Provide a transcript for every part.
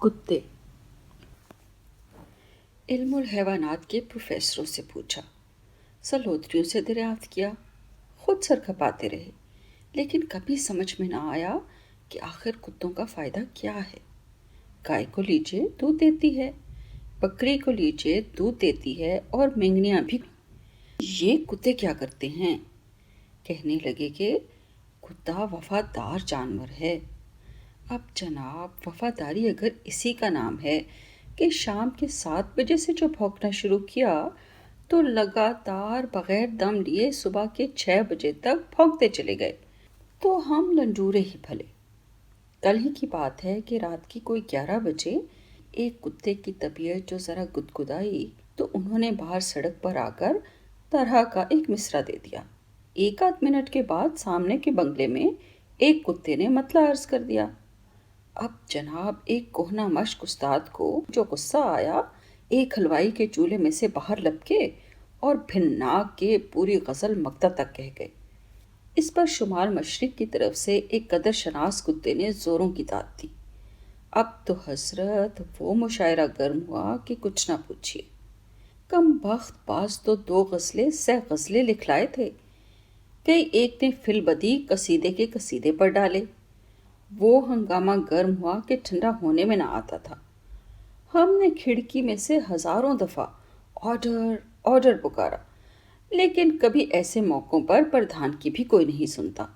कुत्ते। इल्मुल हैवानात के प्रोफेसरों से पूछा, सलोत्रियों से दरियाफ्त किया, खुद सर खपाते रहे, लेकिन कभी समझ में ना आया कि आखिर कुत्तों का फ़ायदा क्या है। गाय को लीजिए दूध देती है, बकरी को लीजिए दूध देती है, और मेंगनियाँ भी। ये कुत्ते क्या करते हैं? कहने लगे कि कुत्ता वफादार जानवर है। अब जनाब, वफादारी अगर इसी का नाम है कि शाम के 7 बजे से जो भौंकना शुरू किया तो लगातार बगैर दम लिए सुबह के 6 बजे तक भौंकते चले गए, तो हम लंडूरे ही भले। कल ही की बात है कि रात की कोई 11 बजे एक कुत्ते की तबीयत जो ज़रा गुदगुदाई तो उन्होंने बाहर सड़क पर आकर तरह का एक मिसरा दे दिया। एक आध मिनट के बाद सामने के बंगले में एक कुत्ते ने मतला अर्ज कर दिया। अब जनाब, एक कोहना मश्क उस्ताद को जो गुस्सा आया, एक हलवाई के चूल्हे में से बाहर लपके और भिन्नाक के पूरी गज़ल मक्ता तक कह गए। इस पर शुमार मशरिक की तरफ से एक कदर शनास कुत्ते ने जोरों की दाद दी। अब तो हसरत वो मुशायरा गर्म हुआ कि कुछ ना पूछिए। कम बख्त बाज तो 2 गज़लें सह गज़लें लिखलाए थे। कई एक ने फिल बदी कसीदे के कसीदे पर डाले। वो हंगामा गर्म हुआ कि ठंडा होने में ना आता था। हमने खिड़की में से हजारों दफा ऑर्डर ऑर्डर पुकारा, लेकिन कभी ऐसे मौक़ों पर प्रधान की भी कोई नहीं सुनता।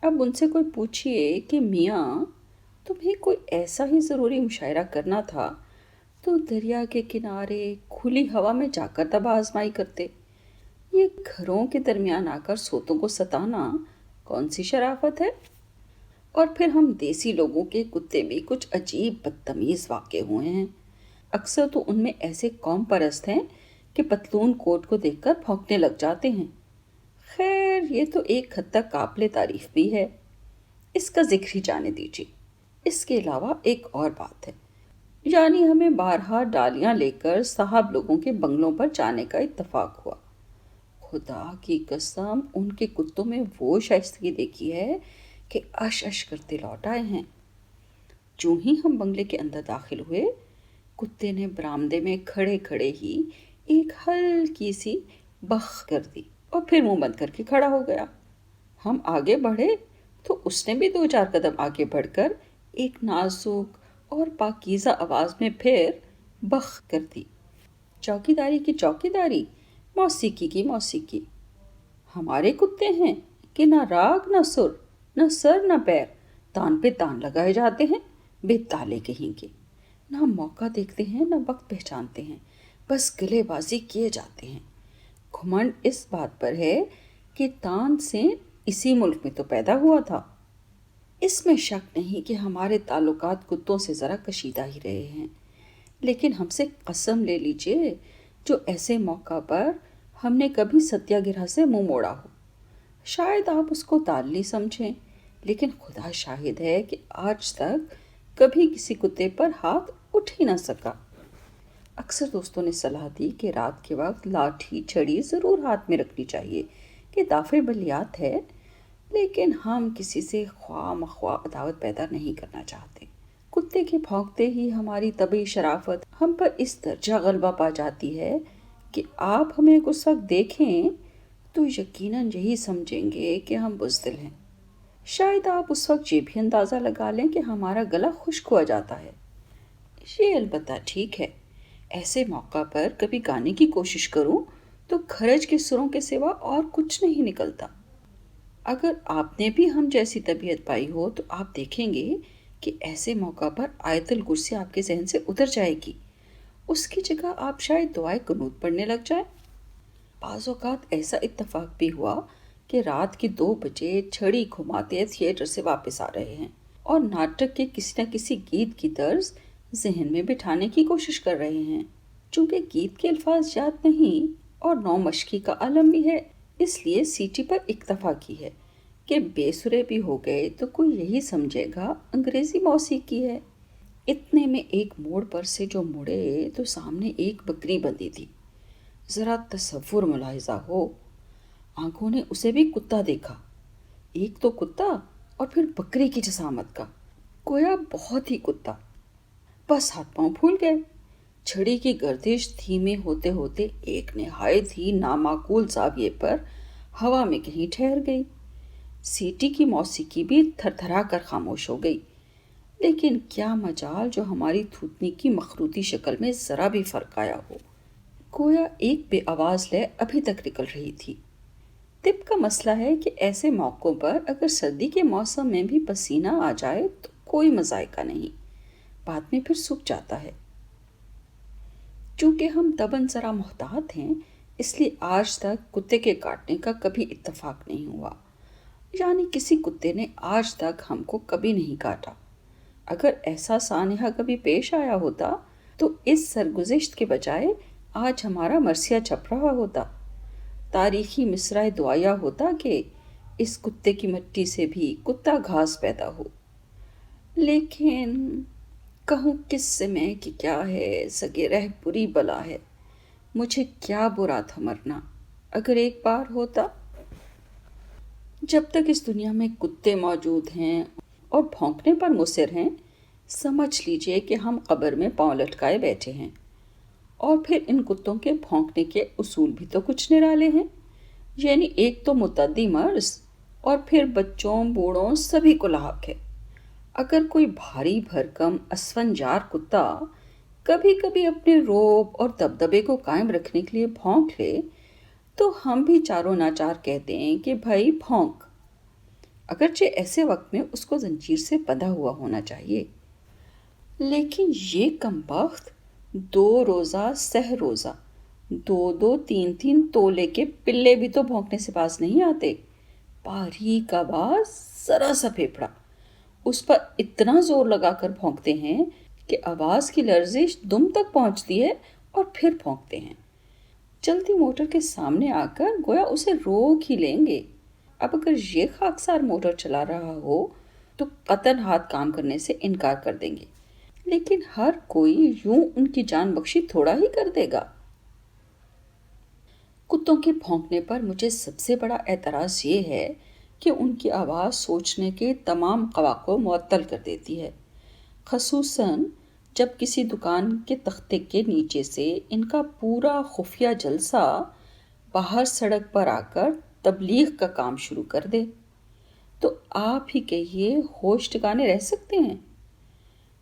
अब उनसे कोई पूछिए कि मियाँ, तुम्हें कोई ऐसा ही ज़रूरी मुशायरा करना था तो दरिया के किनारे खुली हवा में जाकर दबा आजमाई करते। ये घरों के दरमियान आकर सोतों को सताना कौन सी शराफत है? और फिर हम देसी लोगों के कुत्ते भी कुछ अजीब बदतमीज़ वाक़े हुए हैं। अक्सर तो उनमें ऐसे कौम परस्त हैं कि पतलून कोट को देखकर भौंकने लग जाते हैं। खैर, ये तो एक हद तक काबिले तारीफ भी है, इसका जिक्र ही जाने दीजिए। इसके अलावा एक और बात है, यानी हमें बारहा डालियाँ लेकर साहब लोगों के बंगलों पर जाने का इत्तफाक हुआ। खुदा की कसम, उनके कुत्तों में वो शाइस्तगी देखी है कि अश अश करते लौट आए हैं। जो ही हम बंगले के अंदर दाखिल हुए, कुत्ते ने बरामदे में खड़े खड़े ही एक हल्की सी बख कर दी और फिर मुंह बंद करके खड़ा हो गया। हम आगे बढ़े तो उसने भी 2-4 कदम आगे बढ़कर एक नाजुक और पाकीज़ा आवाज़ में फिर बख कर दी। चौकीदारी की चौकीदारी, मौसीकी की मौसीकी। हमारे कुत्ते हैं कि ना राग ना सुर, न सर न पैर, तान पे तान लगाए जाते हैं, बेताले कहीं के। ना मौका देखते हैं न वक्त पहचानते हैं, बस गलेबाजी किए जाते हैं। घुमंड इस बात पर है कि तान से इसी मुल्क में तो पैदा हुआ था। इसमें शक नहीं कि हमारे ताल्लुकात कुत्तों से ज़रा कशीदा ही रहे हैं, लेकिन हमसे कसम ले लीजिए जो ऐसे मौका पर हमने कभी सत्याग्रह से मुंह मोड़ा हो। शायद आप उसको तालनी समझें, लेकिन खुदा शाहिद है कि आज तक कभी किसी कुत्ते पर हाथ उठ ही ना सका। अक्सर दोस्तों ने सलाह दी कि रात के वक्त लाठी छड़ी ज़रूर हाथ में रखनी चाहिए कि दाफे बलियात है, लेकिन हम किसी से ख्वाह मख्वाह अदावत पैदा नहीं करना चाहते। कुत्ते के भौंकते ही हमारी तबी शराफत हम पर इस दर्जा गलबा पा जाती है कि आप हमें कुछ वक्त देखें तो यकीनन यही समझेंगे कि हम बुज़दिल हैं। शायद आप उस वक्त ये भी अंदाज़ा लगा लें कि हमारा गला खुश्क हुआ जाता है। ये अलबत्ता ठीक है, ऐसे मौका पर कभी गाने की कोशिश करूं तो खरज के सुरों के सिवा और कुछ नहीं निकलता। अगर आपने भी हम जैसी तबीयत पाई हो तो आप देखेंगे कि ऐसे मौका पर आयतुल कुर्सी आपके जहन से उतर जाएगी। उसकी जगह आप शायद दुआए कुनूत पढ़ने लग जाए। बाज़ औक़ात ऐसा इत्तफाक भी हुआ कि रात के 2 बजे छड़ी घुमाते थिएटर से वापस आ रहे हैं और नाटक के किसी न किसी गीत की तर्ज जहन में बिठाने की कोशिश कर रहे हैं। चूँकि गीत के अल्फाज याद नहीं और नौमश्की का आलम भी है, इसलिए सीटी पर इक्तफा की है कि बेसुरे भी हो गए तो कोई यही समझेगा अंग्रेज़ी मौसीकी है। इतने में एक मोड़ पर से जो मुड़े तो सामने एक बकरी बंधी थी। ज़रा तसव्वुर मुलाहिज़ा हो, आंखों ने उसे भी कुत्ता देखा। एक तो कुत्ता और फिर बकरी की जसामत का, गोया बहुत ही कुत्ता। बस हाथ पांव फूल गए। छड़ी की गर्दिश धीमे होते होते एक निहायत ही नामाकूल जाविये पर हवा में कहीं ठहर गई। सीटी की मौसीकी भी थरथरा कर खामोश हो गई। लेकिन क्या मजाल जो हमारी थूथनी की मखरूती शक्ल में जरा भी फर्क आया हो। गोया एक बेआवाज लय अभी तक निकल रही थी। तिब का मसला है कि ऐसे मौक़ों पर अगर सर्दी के मौसम में भी पसीना आ जाए तो कोई मज़ायका नहीं, बाद में फिर सूख जाता है। चूंकि हम तबन ज़रा मोहतात हैं, इसलिए आज तक कुत्ते के काटने का कभी इत्तेफाक नहीं हुआ, यानी किसी कुत्ते ने आज तक हमको कभी नहीं काटा। अगर ऐसा सानहा कभी पेश आया होता तो इस सरगुज़िश्त के बजाय आज हमारा मरसिया छप रहा होता। तारीखी मिसरा दुआया होता कि इस कुत्ते की मट्टी से भी कुत्ता घास पैदा हो। लेकिन कहूँ किस से मैं कि क्या है, सगे रह बुरी बला है। मुझे क्या बुरा था मरना, अगर एक बार होता। जब तक इस दुनिया में कुत्ते मौजूद हैं और भौंकने पर मुसिर हैं, समझ लीजिए कि हम कब्र में पांव लटकाए बैठे हैं। और फिर इन कुत्तों के भौंकने के उसूल भी तो कुछ निराले हैं, यानी एक तो मुतद्दी मर्ज और फिर बच्चों बूढ़ों सभी को लाक है। अगर कोई भारी भरकम असफंजार कुत्ता कभी कभी अपने रोब और दबदबे को कायम रखने के लिए भौंक ले तो हम भी चारों नाचार कहते हैं कि भाई भौंक, अगरचे ऐसे वक्त में उसको जंजीर से बंधा हुआ होना चाहिए। लेकिन ये कमबख्त 2 रोज़ा सह रोज़ा 2-2 3-3 तोले के पिल्ले भी तो भौंकने से बाज नहीं आते। बारीक आवाज, जरा सा फेफड़ा, उस पर इतना जोर लगाकर भौंकते हैं कि आवाज की लर्जिश दुम तक पहुंचती है और फिर भौंकते हैं। चलती मोटर के सामने आकर गोया उसे रोक ही लेंगे। अब अगर ये खाकसार मोटर चला रहा हो तो कतन हाथ काम करने से इनकार कर देंगे, लेकिन हर कोई यूं उनकी जान बख्शी थोड़ा ही कर देगा। कुत्तों के भौंकने पर मुझे सबसे बड़ा एतराज़ ये है कि उनकी आवाज़ सोचने के तमाम क़वा को मुअत्तल कर देती है, ख़ुसूसन जब किसी दुकान के तख्ते के नीचे से इनका पूरा खुफिया जलसा बाहर सड़क पर आकर तबलीग का काम शुरू कर दे। तो आप ही कहिए, होश ठिकाने रह सकते हैं?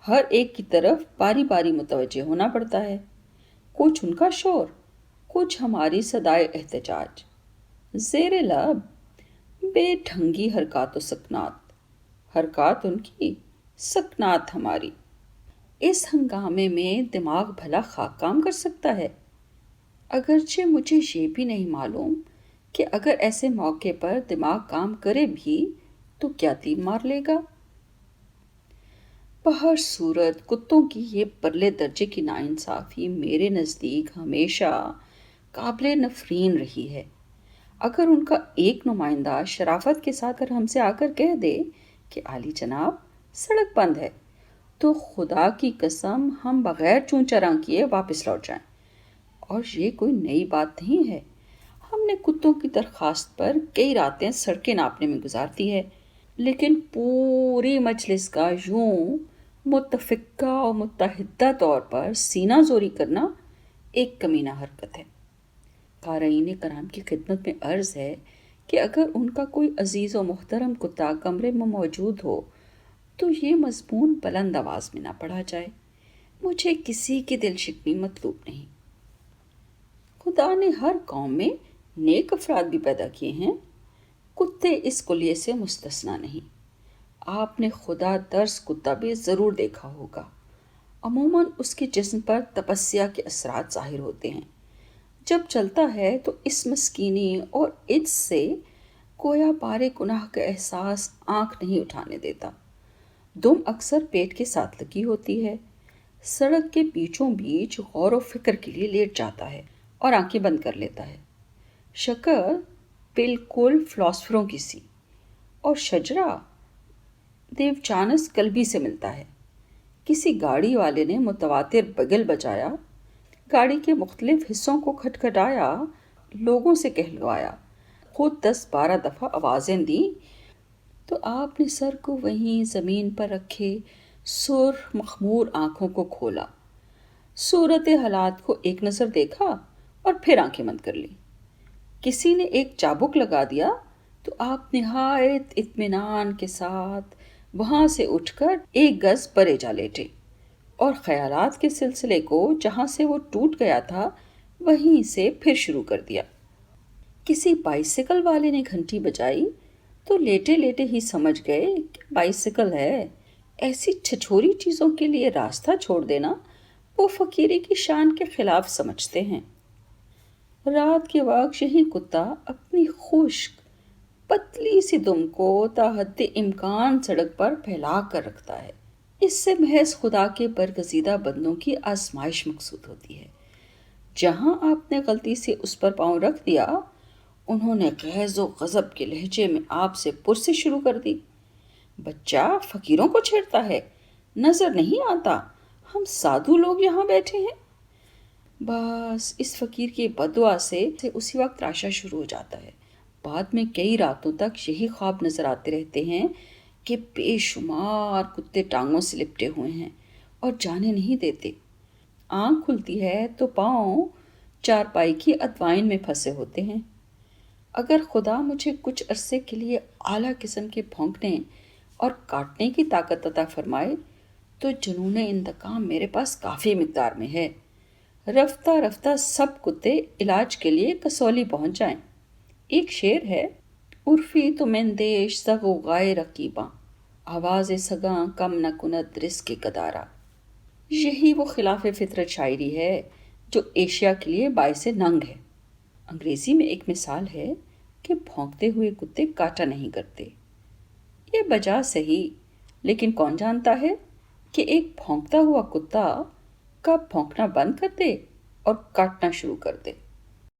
हर एक की तरफ बारी बारी मुतवज्जे होना पड़ता है, कुछ उनका शोर, कुछ हमारी सदाए एहतजाज। ज़ेरे लब बेढंगी हरकत व सकनात, हरकत उनकी, सकनात हमारी। इस हंगामे में दिमाग भला खाक काम कर सकता है। अगरचे मुझे ये भी नहीं मालूम कि अगर ऐसे मौके पर दिमाग काम करे भी तो क्या तीर मार लेगा। बहर सूरत कुत्तों की ये परले दर्जे की नाइंसाफ़ी मेरे नज़दीक हमेशा काबिले नफरीन रही है। अगर उनका एक नुमाइंदा शराफत के साथ अगर हमसे आकर कह दे कि आली जनाब सड़क बंद है, तो खुदा की कसम हम बगैर चूं चरां किए वापस लौट जाएं। और ये कोई नई बात नहीं है, हमने कुत्तों की दरख्वास्त पर कई रातें सड़कें नापने में गुजार दी है, लेकिन पूरी मजलिस का यूं मुत्तफ़िका और मुत्तहिदा तौर पर सीना जोरी करना एक कमीना हरकत है। क़ारीन कराम की खिदमत में अर्ज़ है कि अगर उनका कोई अजीज़ व मोहतरम कुत्ता कमरे में मौजूद हो तो ये मज़मून बुलंद आवाज़ में ना पढ़ा जाए। मुझे किसी की दिल शिकनी मतलूब नहीं। खुदा ने हर कौम में नेक अफराद भी पैदा किए हैं, कुत्ते इस कुलिये से मुस्तस्ना नहीं। आपने खुदा दर्स कुत्ता भी ज़रूर देखा होगा। अमूमन उसके जिस्म पर तपस्या के असरात ज़ाहिर होते हैं। जब चलता है तो इस मस्कीनी और इज्ज से गोया बारे गुनाह का एहसास आँख नहीं उठाने देता। दुम अक्सर पेट के साथ लगी होती है। सड़क के बीचों बीच गौर व फिक्र के लिए लेट जाता है और आंखें बंद कर लेता है। शक्ल बिल्कुल फ़िलॉसफरों की सी, और शजरा देवचानस कल्बी से मिलता है। किसी गाड़ी वाले ने मुतवातिर बगल बजाया, गाड़ी के मुख्तलिफ हिस्सों को खटखटाया, लोगों से कहलवाया, खुद 10-12 दफ़ा आवाज़ें दी, तो आपने सर को वहीं ज़मीन पर रखे सुर्ख मखमूर आंखों को खोला, सूरत हालात को एक नज़र देखा और फिर आंखें बंद कर ली। किसी ने एक चाबुक लगा दिया तो आप निहायत इत्मीनान के साथ वहां से उठकर एक गज परे जा लेटे और ख्यालात के सिलसिले को जहां से वो टूट गया था वहीं से फिर शुरू कर दिया। किसी बाइसिकल वाले ने घंटी बजाई तो लेटे लेटे ही समझ गए कि बाइसिकल है। ऐसी छिछोरी चीज़ों के लिए रास्ता छोड़ देना वो फकीरी की शान के खिलाफ समझते हैं। रात के वक्त यही कुत्ता अपनी खुश्क पतली सी दुम को ताहद्दे इम्कान सड़क पर फैला कर रखता है। इससे महज खुदा के बरगजीदा बंदों की आजमाइश मकसूद होती है। जहां आपने गलती से उस पर पाँव रख दिया, उन्होंने गैज़ो गज़ब के लहजे में आपसे पुरसे शुरू कर दी। बच्चा फकीरों को छेड़ता है, नजर नहीं आता हम साधु लोग यहाँ बैठे हैं। बस इस फकीर की बददुआ से उसी वक्त तराशा शुरू हो जाता है। बाद में कई रातों तक यही ख्वाब नजर आते रहते हैं कि बेशुमार कुत्ते टांगों से लिपटे हुए हैं और जाने नहीं देते। आंख खुलती है तो पाँव चारपाई की अदवाइन में फंसे होते हैं। अगर खुदा मुझे कुछ अरसे के लिए आला किस्म के भौंकने और काटने की ताकत अता फरमाए तो जुनून इंतकाम मेरे पास काफ़ी मिकदार में है। रफ्ता रफ्ता सब कुत्ते इलाज के लिए कसौली पहुंच जाएं। एक शेर है, उर्फी तो मंदेश सगो गाए रकीबा, आवाज़ सगा कम न कुनत रिस्क कदारा। यही वो खिलाफ फितरत शायरी है जो एशिया के लिए बायस नंग है। अंग्रेज़ी में एक मिसाल है कि भौंकते हुए कुत्ते काटा नहीं करते। ये बजा सही, लेकिन कौन जानता है कि एक भौंकता हुआ कुत्ता कब भौंकना बंद कर दे और काटना शुरू कर दे।